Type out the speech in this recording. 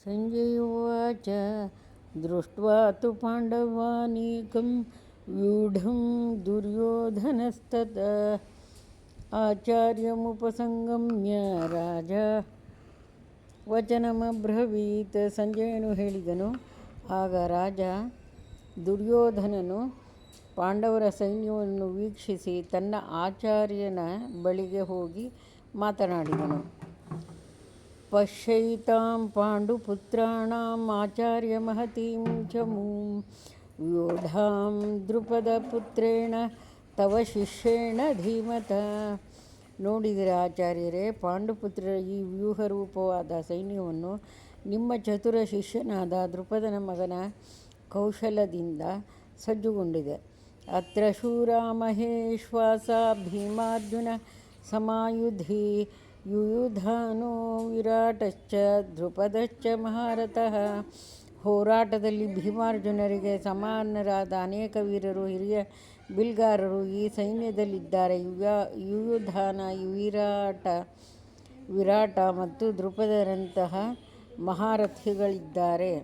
ಸಂಜಯ ಉವಾಚ ದೃಷ್ಟ್ವಾ ತು ಪಾಂಡವಾನೀಕಂ ವ್ಯೂಢಂ ದುರ್ಯೋಧನಸ್ತತಃ ಆಚಾರ್ಯಮುಪಸಂಗಮ್ಯ ರಾಜ ವಚನಮಬ್ರವೀತ್. ಸಂಜಯನು ಹೇಳಿದನು. ಆಗ ರಾಜ ದುರ್ಯೋಧನನು ಪಾಂಡವರ ಸೈನ್ಯವನ್ನು ವೀಕ್ಷಿಸಿ ತನ್ನ ಆಚಾರ್ಯನ ಬಳಿಗೆ ಹೋಗಿ ಮಾತನಾಡಿದನು. ಪಶ್ಯೈತಾಂ ಪಾಂಡುಪುತ್ರಾಣಾಂ ಆಚಾರ್ಯ ಮಹತೀಂ ಚಮೂಂ ವ್ಯೂಢಾಂ ದ್ರುಪದಪುತ್ರೇಣ ತವ ಶಿಷ್ಯೇಣ ಧೀಮತಃ. ನೋಡಿದರೆ ಆಚಾರ್ಯರೇ, ಪಾಂಡುಪುತ್ರರ ಈ ವ್ಯೂಹರೂಪವಾದ ಸೈನ್ಯವನ್ನು ನಿಮ್ಮ ಚತುರ ಶಿಷ್ಯನಾದ ದ್ರುಪದನ ಮಗನ ಕೌಶಲದಿಂದ ಸಜ್ಜುಗೊಂಡಿದೆ. ಅತ್ರ ಶೂರಾ ಮಹೇಶ್ವಾಸ ಭೀಮಾರ್ಜುನ ಸಮಾಯುಧಿ ಯುಯುಧಾನೋ ವಿರಾಟಶ್ಚ ದ್ರುಪದಶ್ಚ ಮಹಾರಥಃ. ಹೋರಾಟದಲ್ಲಿ ಭೀಮಾರ್ಜುನರಿಗೆ ಸಮಾನರಾದ ಅನೇಕ ವೀರರು, ಹಿರಿಯ ಬಿಲ್ಗಾರರು ಈ ಸೈನ್ಯದಲ್ಲಿದ್ದಾರೆ. ಯುಯುಧಾನ, ವಿರಾಟ ಮತ್ತು ದ್ರುಪದರಂತಹ ಮಹಾರಥಿಗಳಿದ್ದಾರೆ.